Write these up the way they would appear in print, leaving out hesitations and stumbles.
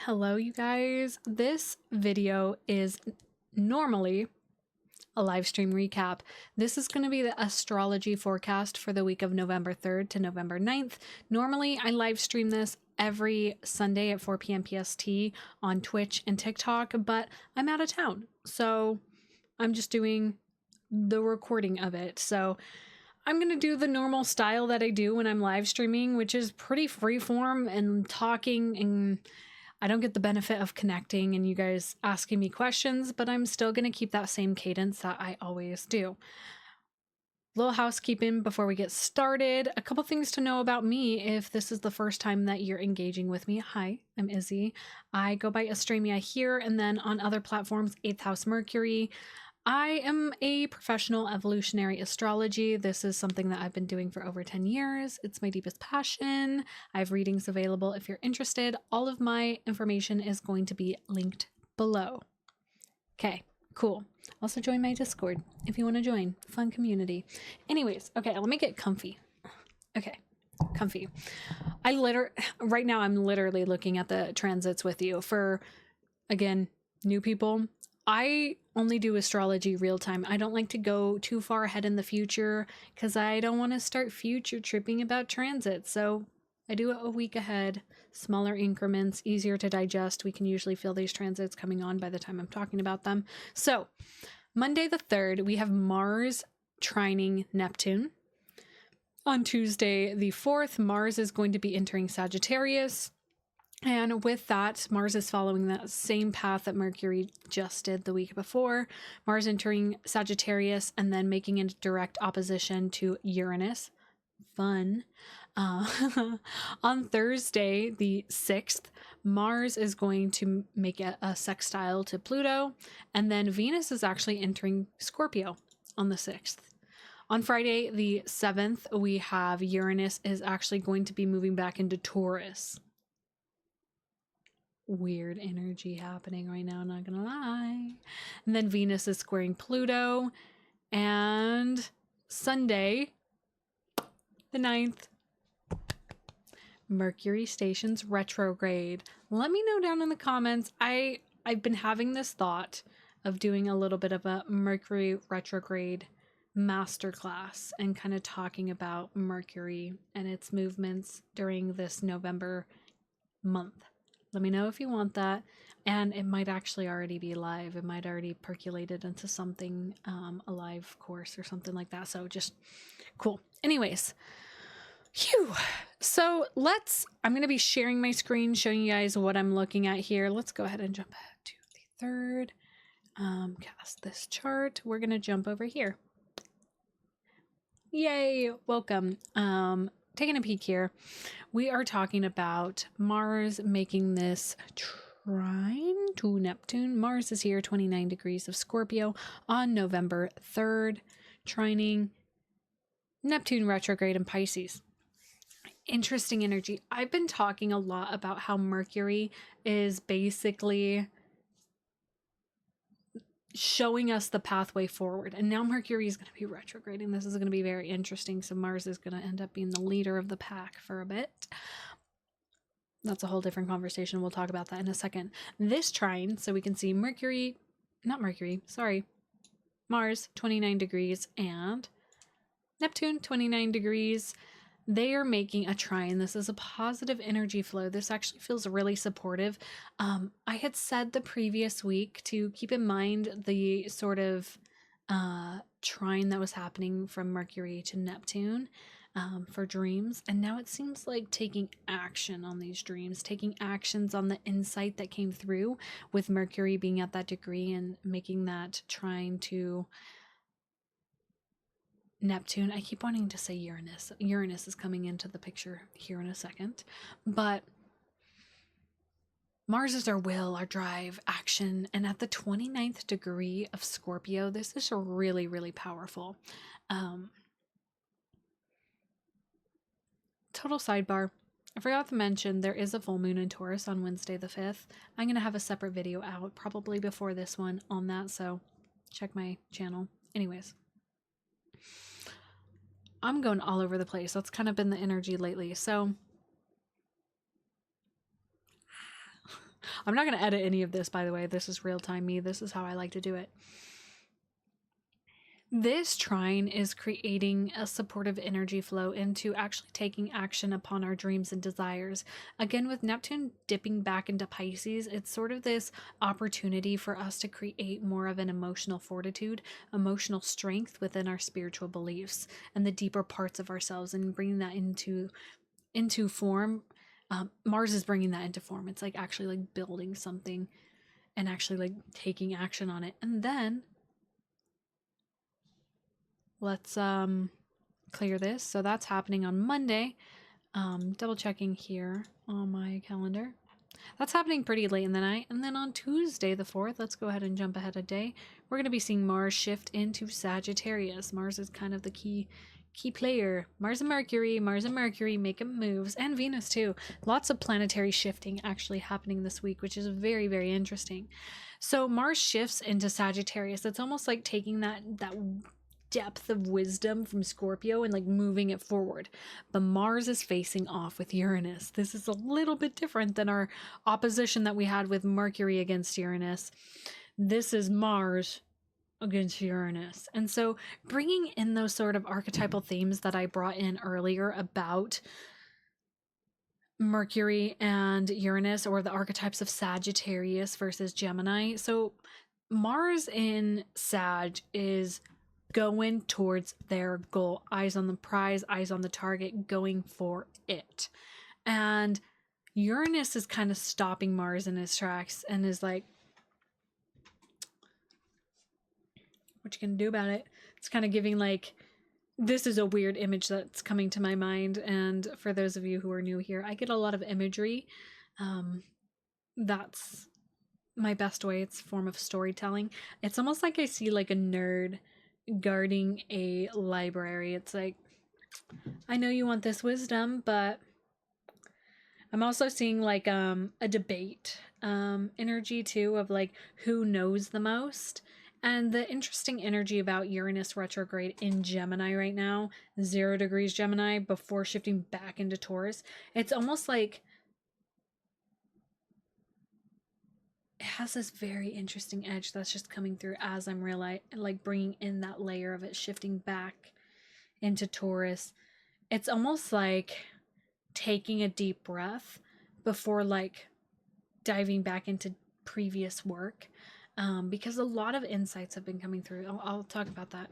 Hello, you guys. This video is normally a live stream recap. This is going to be the astrology forecast for the week of November 3rd to November 9th. Normally, I live stream this every Sunday at 4 p.m. PST on Twitch and TikTok, but I'm out of town, so I'm just doing the recording of it. So I'm going to do the normal style that I do when I'm live streaming, which is pretty freeform and talking, and I don't get the benefit of connecting and you guys asking me questions, but I'm still going to keep that same cadence that I always do. Little housekeeping before we get started. A couple things to know about me if this is the first time that you're engaging with me. Hi, I'm Izzy. I go by Astremia here, and then on other platforms, 8th House Mercury. I am a professional evolutionary astrology. This is something that I've been doing for over 10 years. It's my deepest passion. I have readings available if you're interested. All of my information is going to be linked below. Okay, cool. Also join my Discord if you want to join. Fun community. Anyways, okay, let me get comfy. Okay, comfy. Right now I'm literally looking at the transits with you. For, again, new people, I only do astrology real time. I don't like to go too far ahead in the future because I don't want to start future tripping about transits. So I do it a week ahead, smaller increments, easier to digest. We can usually feel these transits coming on by the time I'm talking about them. So Monday the 3rd, we have Mars trining Neptune. On Tuesday the 4th, Mars is going to be entering Sagittarius. And with that, Mars is following that same path that Mercury just did the week before. Mars entering Sagittarius and then making a direct opposition to Uranus. Fun. On Thursday, the 6th, Mars is going to make a sextile to Pluto. And then Venus is actually entering Scorpio on the 6th. On Friday, the 7th, we have Uranus is actually going to be moving back into Taurus. Weird energy happening right now, not gonna lie. And then Venus is squaring Pluto. And Sunday, the 9th, Mercury stations retrograde. Let me know down in the comments. I've been having this thought of doing a little bit of a Mercury retrograde masterclass and kind of talking about Mercury and its movements during this November month. Let me know if you want that, and it might actually already be live. It might already percolated into something, a live course or something like that. So just cool. Anyways, phew. So I'm going to be sharing my screen, showing you guys what I'm looking at here. Let's go ahead and jump ahead to the 3rd. Cast this chart. We're going to jump over here. Yay. Welcome. Taking a peek here, we are talking about Mars making this trine to Neptune. Mars is here, 29 degrees of Scorpio on November 3rd, trining Neptune retrograde in Pisces. Interesting energy. I've been talking a lot about how Mercury is basically showing us the pathway forward, and now Mercury is going to be retrograding. This is going to be very interesting. So Mars is going to end up being the leader of the pack for a bit. That's a whole different conversation. We'll talk about that in a second. This trine, so we can see Mars 29 degrees and Neptune 29 degrees. They are making a trine. This is a positive energy flow. This actually feels really supportive. I had said the previous week to keep in mind the sort of trine that was happening from Mercury to Neptune for dreams. And now it seems like taking action on these dreams, taking actions on the insight that came through with Mercury being at that degree and making that trine to Neptune. I keep wanting to say Uranus. Uranus is coming into the picture here in a second. But Mars is our will, our drive, action. And at the 29th degree of Scorpio, this is really, really powerful. Total sidebar. I forgot to mention there is a full moon in Taurus on Wednesday the 5th. I'm going to have a separate video out probably before this one on that. So check my channel. Anyways. I'm going all over the place. That's kind of been the energy lately. So I'm not going to edit any of this, by the way. This is real time me. This is how I like to do it. This trine is creating a supportive energy flow into actually taking action upon our dreams and desires. Again, with Neptune dipping back into Pisces, it's sort of this opportunity for us to create more of an emotional fortitude, emotional strength within our spiritual beliefs and the deeper parts of ourselves, and bringing that into form. Mars is bringing that into form. It's like actually like building something and actually like taking action on it. And then let's clear this. So that's happening on Monday. Double checking here on my calendar. That's happening pretty late in the night. And then on Tuesday the 4th, let's go ahead and jump ahead a day. We're going to be seeing Mars shift into Sagittarius. Mars is kind of the key player. Mars and Mercury making moves, and Venus too. Lots of planetary shifting actually happening this week, which is very, very interesting. So Mars shifts into Sagittarius. It's almost like taking that depth of wisdom from Scorpio and like moving it forward. But Mars is facing off with Uranus. This is a little bit different than our opposition that we had with Mercury against Uranus. This is Mars against Uranus. And so bringing in those sort of archetypal themes that I brought in earlier about Mercury and Uranus, or the archetypes of Sagittarius versus Gemini. So Mars in Sag is going towards their goal, eyes on the prize, eyes on the target, going for it. And Uranus is kind of stopping Mars in his tracks and is like, what you gonna do about it? It's kind of giving like, this is a weird image that's coming to my mind, and for those of you who are new here, I get a lot of imagery. That's my best way. It's a form of storytelling. It's almost like I see like a nerd guarding a library. It's like, I know you want this wisdom, but I'm also seeing like a debate energy too, of like who knows the most. And the interesting energy about Uranus retrograde in Gemini right now, 0 degrees Gemini, before shifting back into Taurus, it's almost like it has this very interesting edge that's just coming through as I'm like bringing in that layer of it shifting back into Taurus. It's almost like taking a deep breath before like diving back into previous work, because a lot of insights have been coming through. I'll talk about that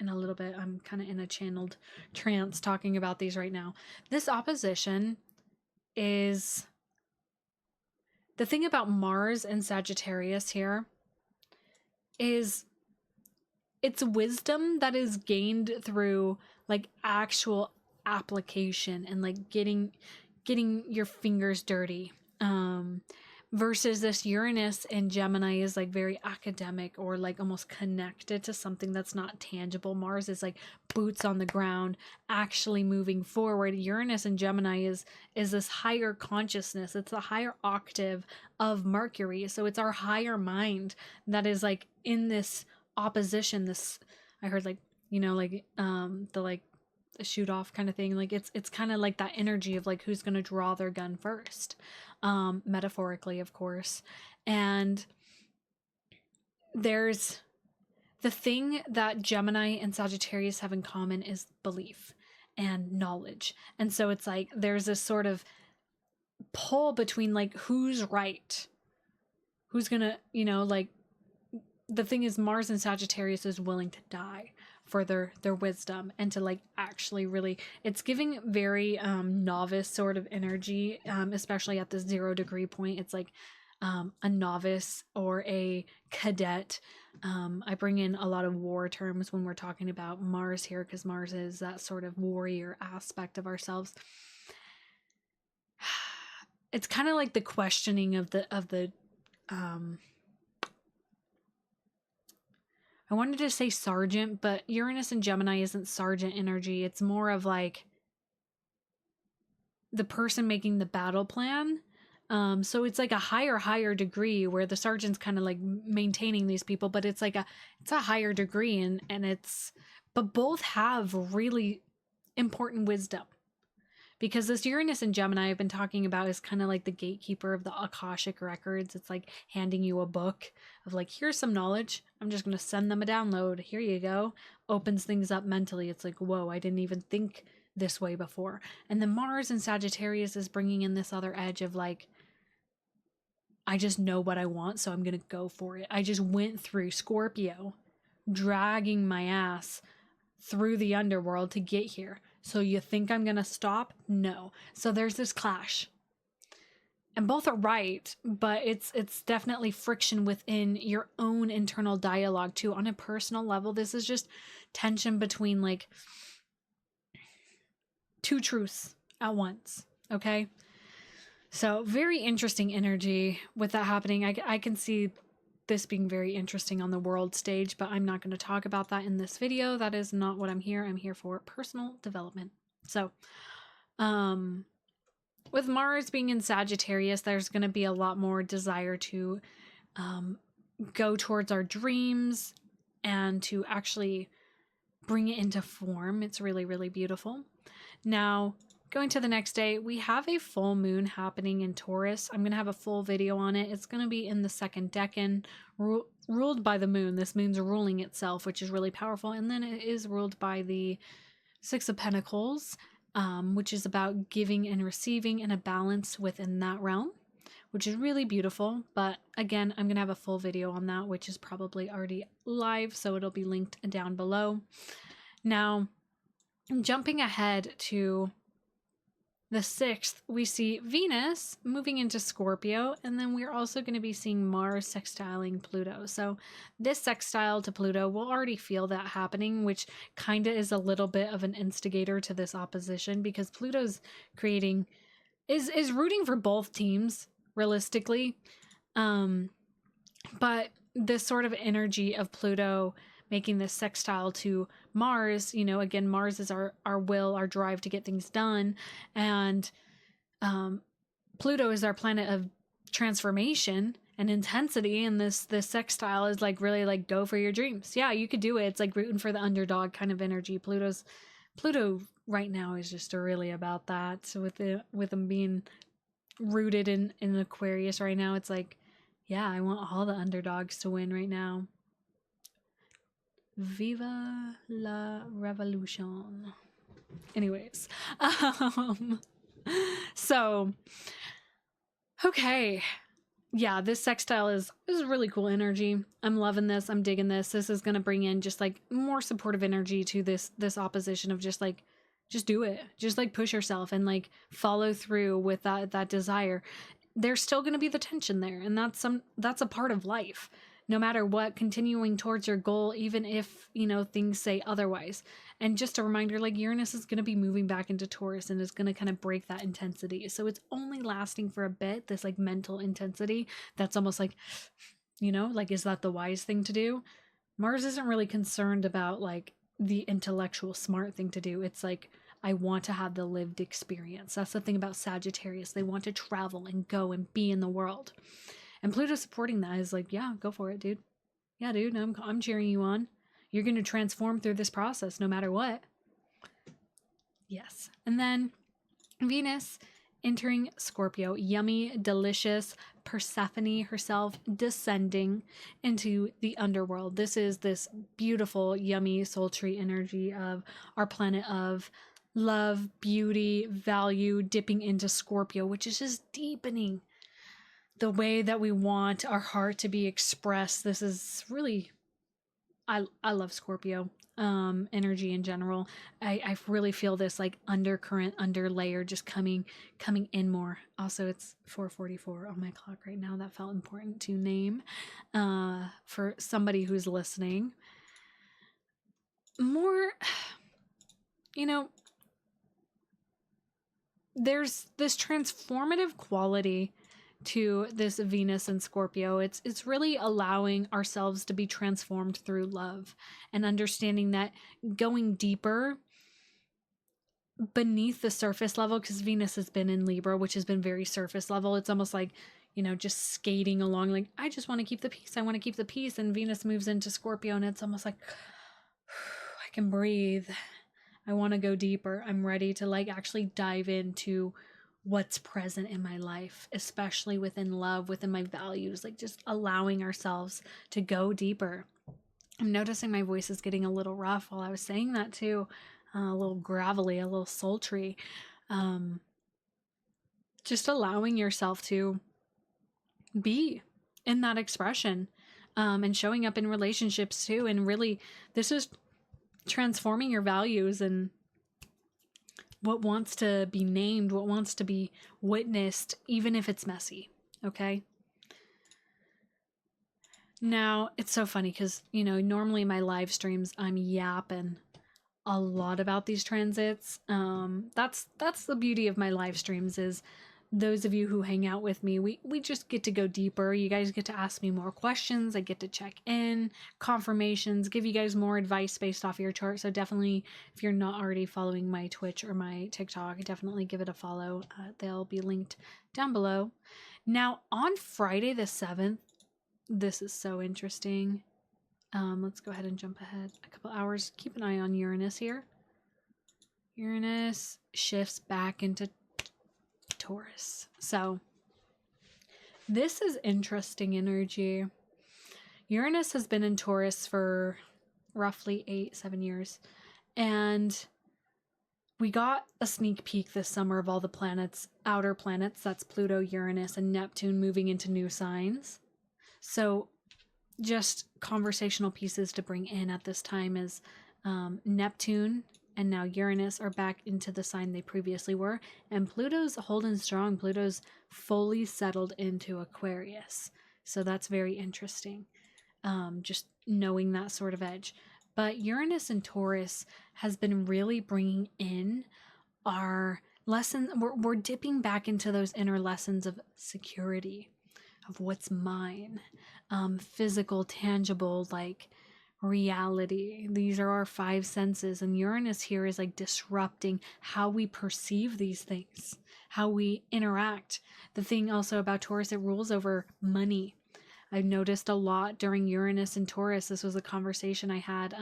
in a little bit. I'm kind of in a channeled trance talking about these right now. This opposition is... The thing about Mars and Sagittarius here is it's wisdom that is gained through like actual application and like getting your fingers dirty, versus this Uranus and Gemini is like very academic or like almost connected to something that's not tangible. Mars is like boots on the ground, actually moving forward. Uranus and Gemini is this higher consciousness. It's the higher octave of Mercury. So it's our higher mind that is like in this opposition. This, I heard like, you know, like the like a shoot off kind of thing. Like it's kind of like that energy of like who's going to draw their gun first, metaphorically, of course. And there's the thing that Gemini and Sagittarius have in common is belief and knowledge. And so it's like there's this sort of pull between like who's right, who's gonna, you know, like the thing is Mars and Sagittarius is willing to die for their wisdom and to like actually really, it's giving very novice sort of energy, especially at the 0 degree point. It's like a novice or a cadet. I bring in a lot of war terms when we're talking about Mars here, because Mars is that sort of warrior aspect of ourselves. It's kind of like the questioning of the I wanted to say sergeant, but Uranus and Gemini isn't sergeant energy. It's more of like the person making the battle plan. So it's like a higher degree where the sergeant's kind of like maintaining these people, but it's like it's a higher degree, and it's, but both have really important wisdom. because this Uranus in Gemini I've been talking about is kind of like the gatekeeper of the Akashic records. It's like handing you a book of like, here's some knowledge. I'm just going to send them a download. Here you go. Opens things up mentally. It's like, whoa, I didn't even think this way before. And then Mars in Sagittarius is bringing in this other edge of like, I just know what I want, so I'm going to go for it. I just went through Scorpio, dragging my ass through the underworld to get here. So you think I'm going to stop? No. So there's this clash. And both are right, but it's definitely friction within your own internal dialogue too. On a personal level, this is just tension between like two truths at once, okay? So very interesting energy with that happening. I can see this being very interesting on the world stage, but I'm not going to talk about that in this video. That is not what I'm here. I'm here for personal development. So, with Mars being in Sagittarius, there's going to be a lot more desire to go towards our dreams and to actually bring it into form. It's really, really beautiful. Now, going to the next day, we have a full moon happening in Taurus. I'm going to have a full video on it. It's going to be in the second decan, ruled by the moon. This moon's ruling itself, which is really powerful. And then it is ruled by the Six of Pentacles, which is about giving and receiving and a balance within that realm, which is really beautiful. But again, I'm going to have a full video on that, which is probably already live, so it'll be linked down below. Now, jumping ahead to the 6th, we see Venus moving into Scorpio, and then we're also going to be seeing Mars sextiling Pluto. So this sextile to Pluto, we'll already feel that happening, which kind of is a little bit of an instigator to this opposition, because Pluto's creating, is rooting for both teams, realistically. But this sort of energy of Pluto making this sextile to Mars, you know, again, Mars is our will, our drive to get things done. And Pluto is our planet of transformation and intensity. And this sextile is like, really like, go for your dreams. Yeah, you could do it. It's like rooting for the underdog kind of energy. Pluto right now is just really about that. So with them being rooted in Aquarius right now, it's like, yeah, I want all the underdogs to win right now. Viva la revolution. Anyways, so, okay. Yeah, this sextile is really cool energy. I'm loving this. I'm digging this. This is going to bring in just like more supportive energy to this opposition of just like, just do it. Just like push yourself and like follow through with that desire. There's still going to be the tension there, and that's a part of life. No matter what, continuing towards your goal, even if, you know, things say otherwise. And just a reminder, like Uranus is going to be moving back into Taurus and is going to kind of break that intensity. So it's only lasting for a bit, this like mental intensity that's almost like, you know, like, is that the wise thing to do? Mars isn't really concerned about like the intellectual smart thing to do. It's like, I want to have the lived experience. That's the thing about Sagittarius. They want to travel and go and be in the world. And Pluto supporting that is like, yeah, go for it, dude. Yeah, dude, I'm cheering you on. You're going to transform through this process no matter what. Yes. And then Venus entering Scorpio. Yummy, delicious Persephone herself descending into the underworld. This is this beautiful, yummy, sultry energy of our planet of love, beauty, value, dipping into Scorpio, which is just deepening the way that we want our heart to be expressed. This is really, I love Scorpio energy in general. I really feel this like undercurrent, underlayer just coming in more. Also, it's 4:44 on my clock right now. That felt important to name for somebody who's listening. More, you know, there's this transformative quality to this Venus and Scorpio. It's really allowing ourselves to be transformed through love and understanding that going deeper beneath the surface level, because Venus has been in Libra, which has been very surface level. It's almost like, you know, just skating along, like, I just want to keep the peace. I want to keep the peace. And Venus moves into Scorpio and it's almost like, I can breathe. I want to go deeper. I'm ready to like actually dive into what's present in my life, especially within love, within my values, like just allowing ourselves to go deeper. I'm noticing my voice is getting a little rough while I was saying that too, a little gravelly, a little sultry. Just allowing yourself to be in that expression, and showing up in relationships too. And really, this is transforming your values and what wants to be named, what wants to be witnessed, even if it's messy. Okay. Now, it's so funny because, you know, normally my live streams, I'm yapping a lot about these transits. That's the beauty of my live streams is those of you who hang out with me, we just get to go deeper. You guys get to ask me more questions. I get to check in, confirmations, give you guys more advice based off your chart. So definitely, if you're not already following my Twitch or my TikTok, definitely give it a follow. They'll be linked down below. Now, on Friday the 7th, this is so interesting. Let's go ahead and jump ahead a couple hours. Keep an eye on Uranus here. Uranus shifts back into Taurus. So this is interesting energy. Uranus has been in Taurus for roughly 8-7 years. And we got a sneak peek this summer of all the planets, outer planets. That's Pluto, Uranus, and Neptune moving into new signs. So just conversational pieces to bring in at this time is Neptune and now Uranus are back into the sign they previously were, and Pluto's holding strong. Pluto's fully settled into Aquarius, so that's very interesting, just knowing that sort of edge. But Uranus and Taurus has been really bringing in our lessons. We're dipping back into those inner lessons of security, of what's mine, physical, tangible, like reality. These are our 5 senses, and Uranus here is like disrupting how we perceive these things, how we interact. The thing also about Taurus, it rules over money. I've noticed a lot during Uranus and Taurus. This was a conversation I had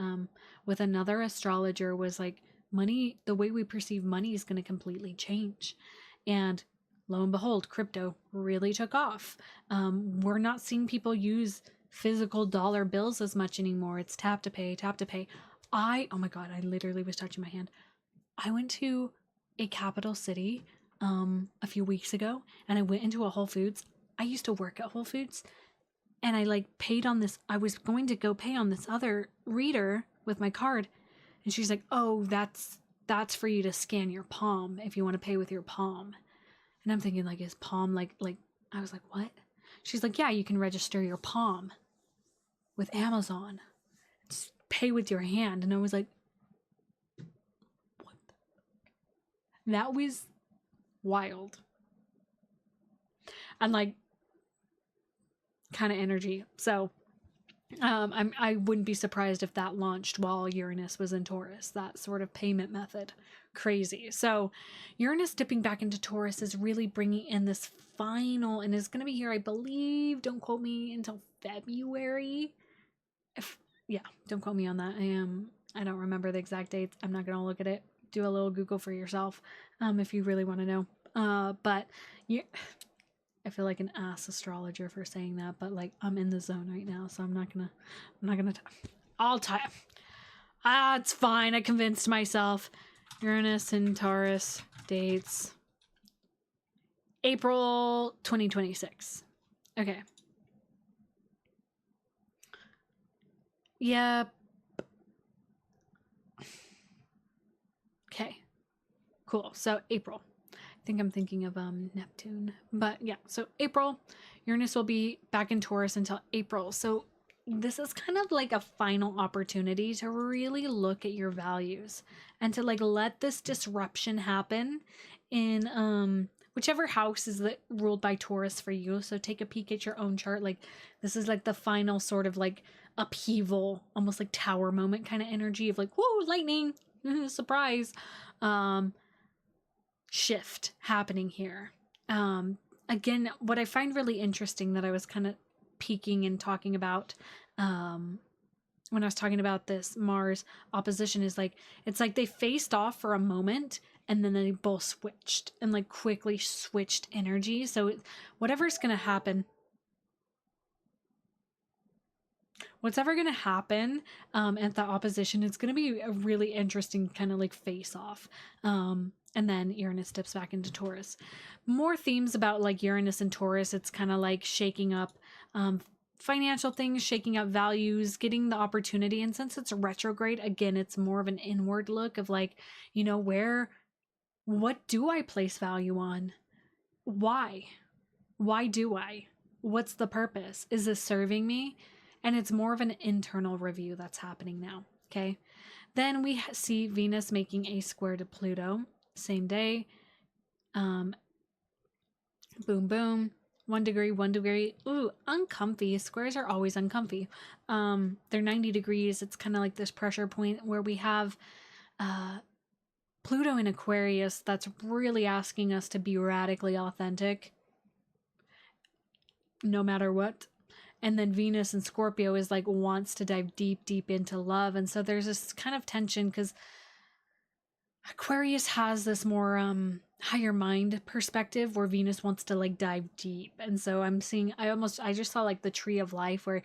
with another astrologer, was like, money, the way we perceive money is going to completely change. And lo and behold, crypto really took off. We're not seeing people use physical dollar bills as much anymore. It's tap to pay, tap to pay. Oh my God, I literally was touching my hand. I went to a capital city a few weeks ago, and I went into a Whole Foods. I used to work at Whole Foods, and I like paid on this. I was going to go pay on this other reader with my card, and she's like, "Oh, that's for you to scan your palm if you want to pay with your palm." And I'm thinking, like, is palm like I was like, what? She's like, yeah, you can register your palm with Amazon. Just pay with your hand. And I was like, what? That was wild. And like, kind of energy. So I wouldn't be surprised if that launched while Uranus was in Taurus, that sort of payment method. Crazy. So Uranus dipping back into Taurus is really bringing in this final, and is going to be here, I believe, don't quote me, until February. Don't quote me on that. I don't remember the exact dates. I'm not going to look at it. Do a little Google for yourself if you really want to know. But I feel like an ass astrologer for saying that, but like, I'm in the zone right now, so I'm not gonna I'll type. It's fine. I convinced myself. Uranus and Taurus dates April 2026. Okay. Yep. Okay. Cool. So April. I think I'm thinking of Neptune. But yeah, so April, Uranus will be back in Taurus until April. So this is kind of like a final opportunity to really look at your values and to like let this disruption happen in whichever house is ruled by Taurus for you. So take a peek at your own chart. Like, this is like the final sort of like upheaval, almost like tower moment kind of energy of like, whoa, lightning, surprise, shift happening here. Again, what I find really interesting that I was kind of peeking and talking about when I was talking about this Mars opposition is like, it's like they faced off for a moment and then they both switched and like quickly switched energy. So whatever's going to happen, what's ever going to happen at the opposition, it's going to be a really interesting kind of like face off. And then Uranus dips back into Taurus. More themes about like Uranus and Taurus. It's kind of like shaking up financial things, shaking up values, getting the opportunity. And since it's retrograde, again, it's more of an inward look of like, you know, what do I place value on? Why do I? What's the purpose? Is this serving me? And it's more of an internal review that's happening now. Okay. Then we see Venus making a square to Pluto, same day. Boom, boom. 1 degree, 1 degree. Ooh, uncomfy. Squares are always uncomfy. They're 90 degrees. It's kind of like this pressure point where we have Pluto in Aquarius that's really asking us to be radically authentic no matter what. And then Venus in Scorpio is like wants to dive deep, deep into love. And so there's this kind of tension because Aquarius has this more higher mind perspective where Venus wants to like dive deep. And so I'm seeing, I just saw like the tree of life where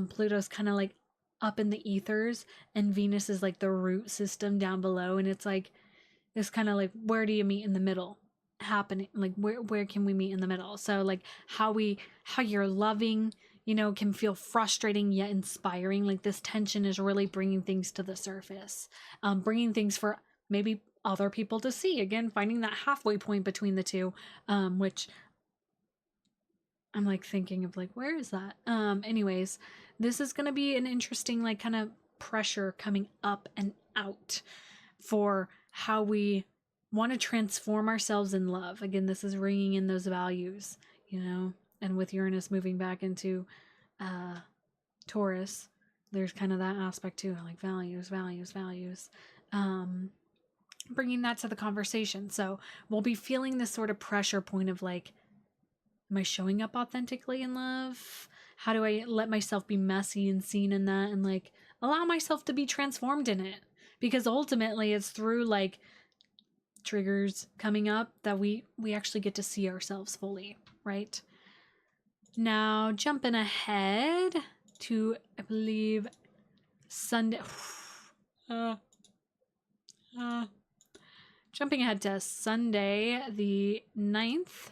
Pluto's kind of like up in the ethers and Venus is like the root system down below. And it's like, it's kind of like, where do you meet in the middle happening? Like where can we meet in the middle? So like how you're loving, you know, can feel frustrating yet inspiring. Like this tension is really bringing things to the surface, bringing things for maybe other people to see. Again, finding that halfway point between the two, which I'm like thinking of like, where is that? Anyways, this is going to be an interesting, like kind of pressure coming up and out for how we want to transform ourselves in love. Again, this is ringing in those values, you know, and with Uranus moving back into Taurus, there's kind of that aspect too, like values. Bringing that to the conversation. So we'll be feeling this sort of pressure point of like, am I showing up authentically in love? How do I let myself be messy and seen in that and like allow myself to be transformed in it? Because ultimately it's through like triggers coming up that we actually get to see ourselves fully, right? Now jumping ahead to, I believe, Sunday. Jumping ahead to Sunday, the 9th.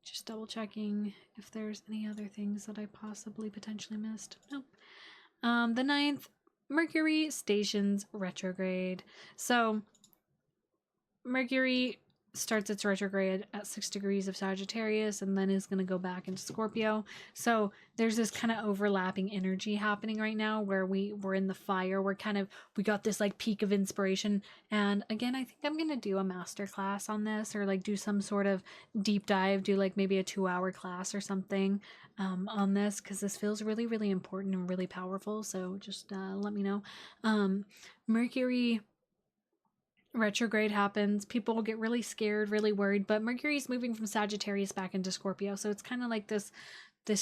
Just double checking if there's any other things that I possibly potentially missed. Nope. The 9th, Mercury stations retrograde. So Mercury starts its retrograde at 6 degrees of Sagittarius and then is going to go back into Scorpio. So there's this kind of overlapping energy happening right now where we're in the fire. We got this like peak of inspiration. And again, I think I'm going to do a masterclass on this or like do some sort of deep dive, do like maybe a 2-hour class or something on this because this feels really, really important and really powerful. So just let me know. Mercury retrograde happens, people get really scared, really worried, but Mercury's moving from Sagittarius back into Scorpio, so it's kind of like this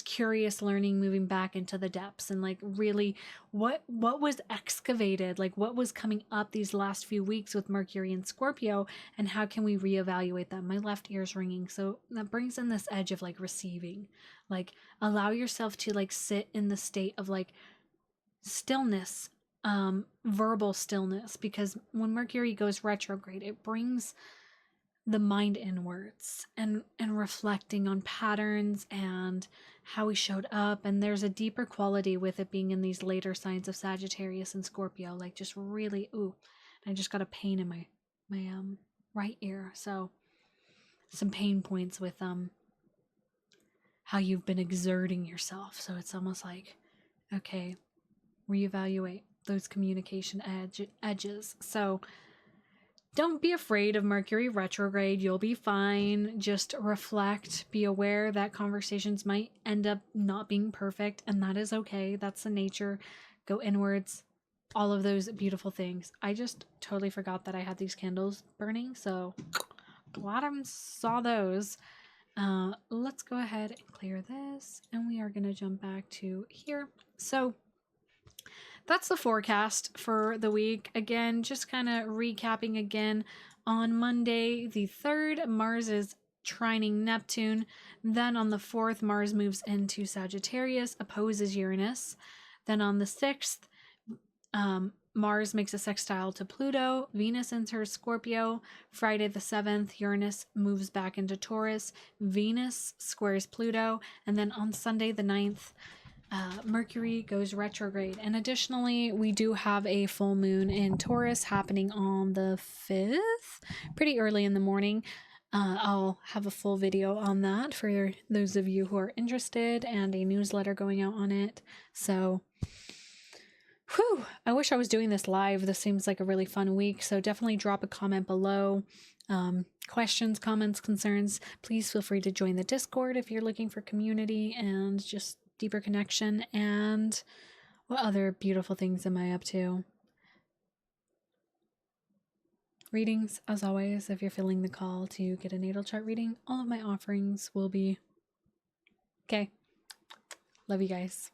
curious learning moving back into the depths and like really what was excavated, like what was coming up these last few weeks with Mercury and Scorpio, and how can we reevaluate them. My left ear's ringing, so that brings in this edge of like receiving, like allow yourself to like sit in the state of like stillness, verbal stillness, because when Mercury goes retrograde, it brings the mind inwards and reflecting on patterns and how we showed up. And there's a deeper quality with it being in these later signs of Sagittarius and Scorpio, like just really, I just got a pain in my right ear. So some pain points with how you've been exerting yourself. So it's almost like, okay, reevaluate those communication edges. So don't be afraid of Mercury retrograde. You'll be fine. Just reflect, be aware that conversations might end up not being perfect, and that is okay. That's the nature. Go inwards, all of those beautiful things. I just totally forgot that I had these candles burning, so glad I saw those. Let's go ahead and clear this, and we are going to jump back to here. So that's the forecast for the week. Again, just kind of recapping again. On Monday, the 3rd, Mars is trining Neptune. Then on the 4th, Mars moves into Sagittarius, opposes Uranus. Then on the 6th, Mars makes a sextile to Pluto. Venus enters Scorpio. Friday the 7th, Uranus moves back into Taurus. Venus squares Pluto. And then on Sunday the 9th, Mercury goes retrograde. And additionally, we do have a full moon in Taurus happening on the 5th, pretty early in the morning. I'll have a full video on that for those of you who are interested, and a newsletter going out on it. So, whew, I wish I was doing this live. This seems like a really fun week. So definitely drop a comment below. Questions, comments, concerns. Please feel free to join the Discord if you're looking for community and just deeper connection. And what other beautiful things am I up to? Readings, as always, if you're feeling the call to get a natal chart reading, all of my offerings will be okay. Love you guys.